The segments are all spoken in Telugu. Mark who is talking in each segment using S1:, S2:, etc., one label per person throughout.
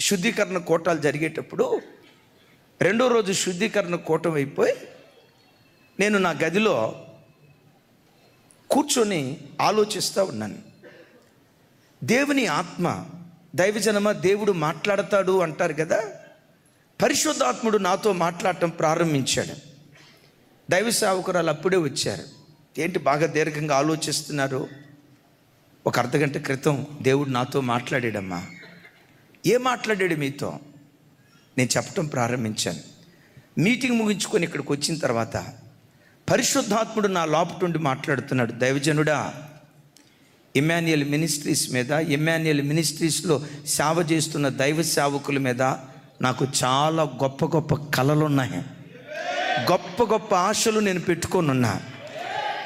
S1: శుద్ధీకరణ కూటాలు జరిగేటప్పుడు రెండో రోజు శుద్ధీకరణ కూటం అయిపోయి నేను నా గదిలో కూర్చొని ఆలోచిస్తూ ఉన్నాను. దేవుని ఆత్మ, దైవజనమ దేవుడు మాట్లాడతాడు అంటారు కదా, పరిశుద్ధాత్ముడు నాతో మాట్లాడటం ప్రారంభించాడు. దైవ సేవకురాలు అప్పుడే వచ్చారు. ఏంటి బాగా దీర్ఘంగా ఆలోచిస్తున్నారు? ఒక అర్ధగంట క్రితం దేవుడు నాతో మాట్లాడాడమ్మా. ఏం మాట్లాడాడు మీతో? నేను చెప్పటం ప్రారంభించాను. మీటింగ్ ముగించుకొని ఇక్కడికి వచ్చిన తర్వాత పరిశుద్ధాత్ముడు నా లోపటుండి మాట్లాడుతున్నాడు. దైవజనుడా, ఇమ్మాన్యుయల్ మినిస్ట్రీస్ మీద, ఇమ్మాన్యుయల్ మినిస్ట్రీస్లో సేవ చేస్తున్న దైవ సేవకుల మీద నాకు చాలా గొప్ప గొప్ప కళలు ఉన్నాయి, గొప్ప గొప్ప ఆశలు నేను పెట్టుకొని ఉన్నా.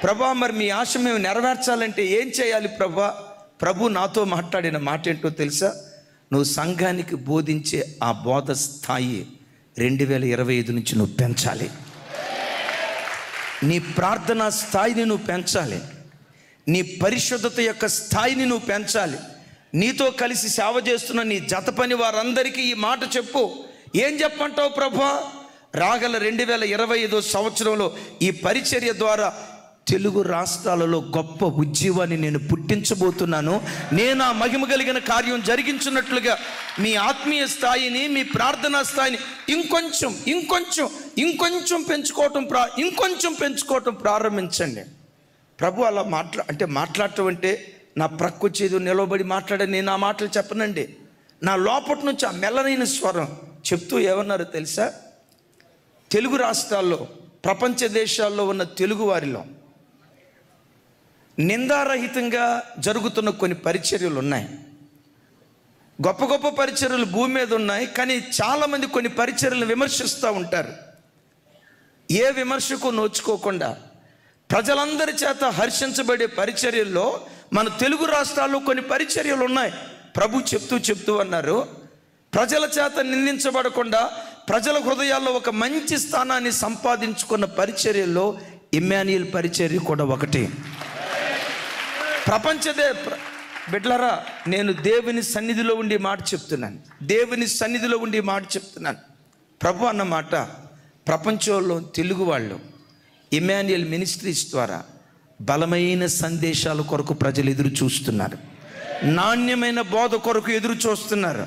S1: ప్రభా, మరి మీ ఆశ మేము నెరవేర్చాలంటే ఏం చేయాలి ప్రభా? ప్రభు నాతో మాట్లాడిన మాట ఏంటో తెలుసా? నువ్వు సంఘానికి బోధించే ఆ బోధ స్థాయి 2025 నుంచి నువ్వు పెంచాలి. నీ ప్రార్థనా స్థాయిని నువ్వు పెంచాలి. నీ పరిశుద్ధత యొక్క స్థాయిని నువ్వు పెంచాలి. నీతో కలిసి సేవ చేస్తున్న నీ జత పని వారందరికీ ఈ మాట చెప్పు. ఏం చెప్పంటావు ప్రభా? రాగల 2025 సంవత్సరంలో ఈ పరిచర్య ద్వారా తెలుగు రాష్ట్రాలలో గొప్ప ఉద్యమాన్ని నేను పుట్టించబోతున్నాను. నేను ఆ మహిమ కలిగిన కార్యం జరిగించున్నట్లుగా మీ ఆత్మీయ స్థాయిని, మీ ప్రార్థనా స్థాయిని ఇంకొంచెం పెంచుకోవటం ప్రారంభించండి. ప్రభు అలా మాట్లాడటం అంటే నా ప్రక్కొచ్చేది నిలబడి మాట్లాడని నేను ఆ మాటలు చెప్పనండి. నా లోపటి నుంచి ఆ మెల్లనైన స్వరం చెప్తూ ఏమన్నారో తెలుసా? తెలుగు రాష్ట్రాల్లో, ప్రపంచ దేశాల్లో ఉన్న తెలుగు వారిలో నిందారహితంగా జరుగుతున్న కొన్ని పరిచర్యలు ఉన్నాయి. గొప్ప గొప్ప పరిచర్యలు భూమి మీద ఉన్నాయి. కానీ చాలామంది కొన్ని పరిచర్యలను విమర్శిస్తూ ఉంటారు. ఏ విమర్శకు నోచుకోకుండా ప్రజలందరి చేత హర్షించబడే పరిచర్యల్లో మన తెలుగు రాష్ట్రాల్లో కొన్ని పరిచర్యలు ఉన్నాయి. ప్రభు చెప్తూ అన్నారు, ప్రజల చేత నిందించబడకుండా ప్రజల హృదయాల్లో ఒక మంచి స్థానాన్ని సంపాదించుకున్న పరిచర్యల్లో ఇమ్మాన్యుయల్ పరిచర్య కూడా ఒకటి. బిడ్డలారా, నేను దేవుని సన్నిధిలో ఉండి మాట చెప్తున్నాను. ప్రభు అన్న మాట, ప్రపంచంలో తెలుగు వాళ్ళు ఇమ్మాన్యుయల్ మినిస్ట్రీస్ ద్వారా బలమైన సందేశాల కొరకు ప్రజలు ఎదురు చూస్తున్నారు. నాణ్యమైన బోధ కొరకు ఎదురు చూస్తున్నారు.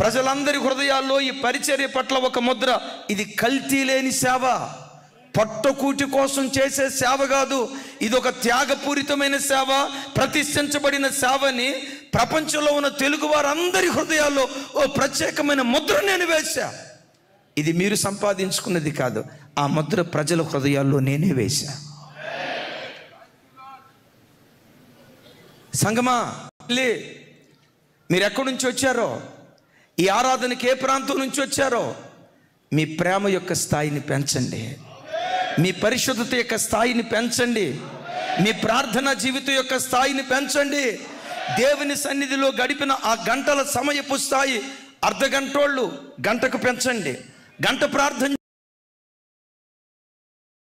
S1: ప్రజలందరి హృదయాల్లో ఈ పరిచర్య పట్ల ఒక ముద్ర, ఇది కల్తీ లేని సేవ, పొట్టకూటి కోసం చేసే సేవ కాదు, ఇది ఒక త్యాగపూరితమైన సేవ, ప్రతిష్ఠించబడిన సేవని ప్రపంచంలో ఉన్న తెలుగు వారందరి హృదయాల్లో ఓ ప్రత్యేకమైన ముద్ర నేను వేశా. ఇది మీరు సంపాదించుకున్నది కాదు, ఆ ముద్ర ప్రజల హృదయాల్లో నేనే వేశా. సంగమా, మీరు ఎక్కడి నుంచి వచ్చారో, ఈ ఆరాధనకి ఏ ప్రాంతం నుంచి వచ్చారో, మీ ప్రేమ యొక్క స్థాయిని పెంచండి, మీ పరిశుద్ధత యొక్క స్థాయిని పెంచండి, మీ ప్రార్థనా జీవితం యొక్క స్థాయిని పెంచండి. దేవుని సన్నిధిలో గడిపిన ఆ గంటల సమయపు స్థాయి అర్ధగంటోళ్ళు గంటకు పెంచండి. గంట ప్రార్థన